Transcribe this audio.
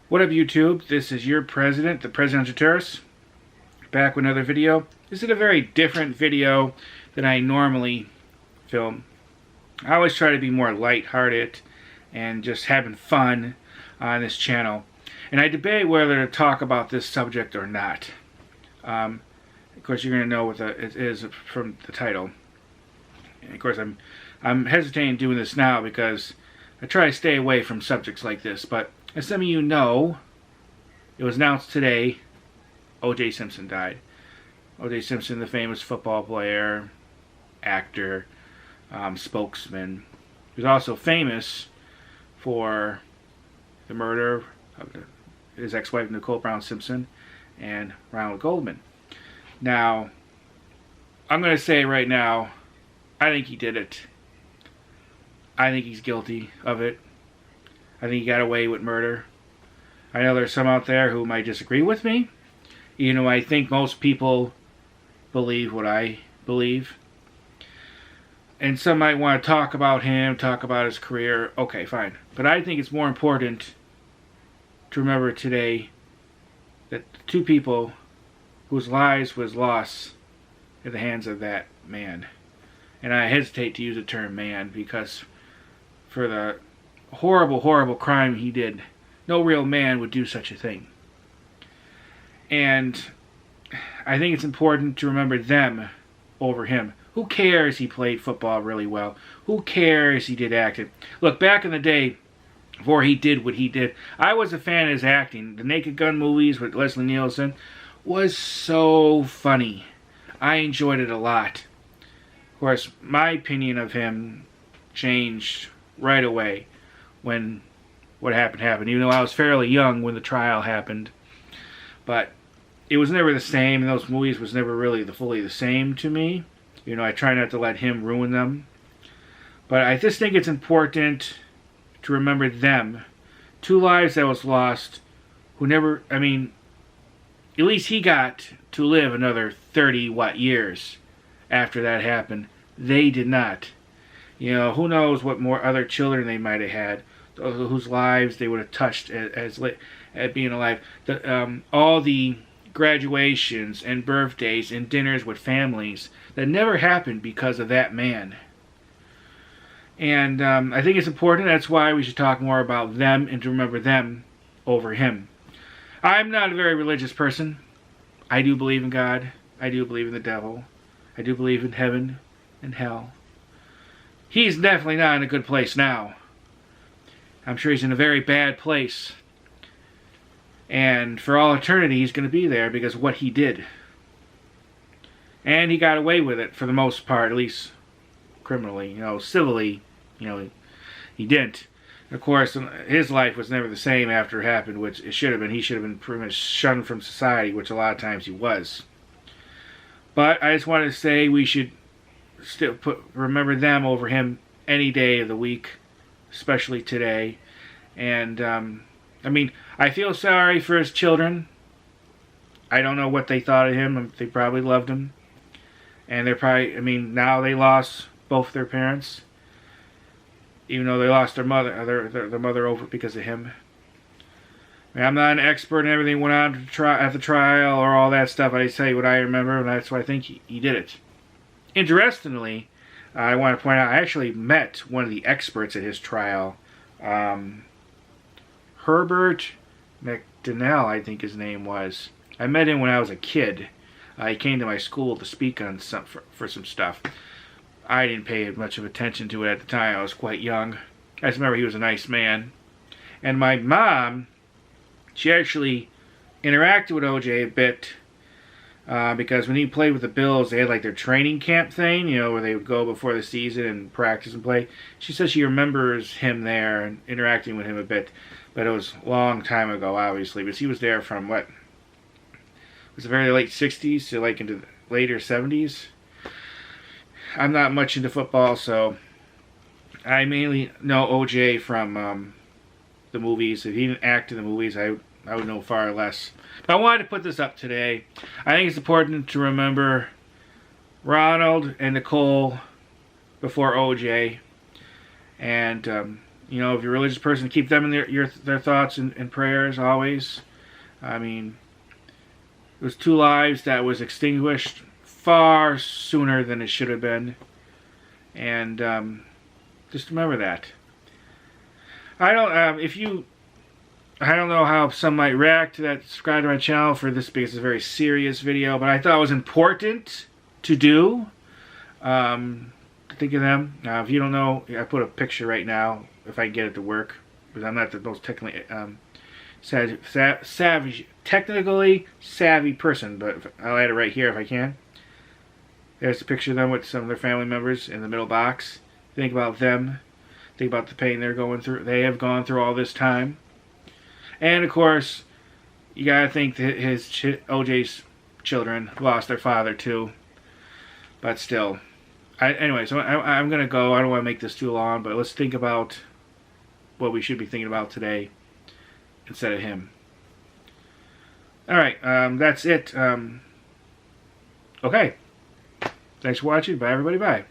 What up, YouTube? This is your president, the President of Terrorists, back with another video. This is a very different video than I normally film. I always try to be more lighthearted and just having fun on this channel. And I debate whether to talk about this subject or not. Of course, you're going to know what it is from the title. And of course, I'm hesitating doing this now because I try to stay away from subjects like this. But as some of you know, it was announced today, OJ Simpson died. OJ Simpson, the famous football player, actor, spokesman. He was also famous for the murder of his ex-wife Nicole Simpson and Ronald Goldman. Now, I'm going to say right now, I think he did it. I think he's guilty of it. I think he got away with murder. I know there's some out there who might disagree with me. You know, I think most people believe what I believe. And some might want to talk about him, talk about his career. Okay, fine. But I think it's more important to remember today that the two people whose lives was lost in the hands of that man. And I hesitate to use the term man because for the horrible, horrible crime he did, no real man would do such a thing. And I think it's important to remember them over him. Who cares he played football really well? Who cares he did acting? Look, back in the day, before he did what he did, I was a fan of his acting. The Naked Gun movies with Leslie Nielsen was so funny. I enjoyed it a lot. Of course, my opinion of him changed right away when what happened, even though I was fairly young when the trial happened. But it was never the same, and those movies was never really fully the same to me. You know, I try not to let him ruin them. But I just think it's important to remember them. Two lives that was lost who never, at least he got to live another 30 years after that happened. They did not. You know, who knows what more other children they might have had, whose lives they would have touched at being alive. All the graduations and birthdays and dinners with families that never happened because of that man. And I think it's important. That's why we should talk more about them and to remember them over him. I'm not a very religious person. I do believe in God. I do believe in the devil. I do believe in heaven and hell. He's definitely not in a good place now. I'm sure he's in a very bad place. And for all eternity, he's going to be there because of what he did. And he got away with it for the most part, at least criminally. You know, civilly, he didn't. Of course, his life was never the same after it happened, which it should have been. He should have been pretty much shunned from society, which a lot of times he was. But I just wanted to say we should still remember them over him any day of the week, especially today. And I feel sorry for his children. I don't know what they thought of him. They probably loved him. And they're probably, now they lost both their parents. Even though they lost their mother, their mother over because of him. I'm not an expert in everything that went on at the trial or all that stuff. I say what I remember, and that's why I think he did it. Interestingly, I want to point out, I actually met one of the experts at his trial. Herbert McDonnell, I think his name was. I met him when I was a kid. He came to my school to speak on for some stuff. I didn't pay much of attention to it at the time. I was quite young. I just remember he was a nice man. And my mom, she actually interacted with OJ a bit because when he played with the Bills, they had like their training camp thing, where they would go before the season and practice and play. She says she remembers him there and interacting with him a bit. But it was a long time ago, obviously. But he was there from what? It was the very late 60s to like into the later 70s. I'm not much into football, so I mainly know OJ from the movies. If he didn't act in the movies, I would know far less. But I wanted to put this up today. I think it's important to remember Ronald and Nicole before OJ. And You know, if you're a religious person, keep them in their thoughts and prayers always. I mean, it was 2 lives that was extinguished far sooner than it should have been. And just remember that. I don't know how some might react to that. Subscribe to my channel for this because it's a very serious video, but I thought it was important to do. To think of them. Now, if you don't know, I put a picture right now if I can get it to work, because I'm not the most technically technically savvy person, but I'll add it right here if I can. There's a picture of them with some of their family members in the middle box. Think about them. Think about the pain they're going through. They have gone through all this time. And of course, you gotta think that OJ's children lost their father too. But still, anyway, so I'm gonna go. I don't want to make this too long, but let's think about what we should be thinking about today instead of him. All right, that's it. Okay, thanks for watching. Bye, everybody. Bye.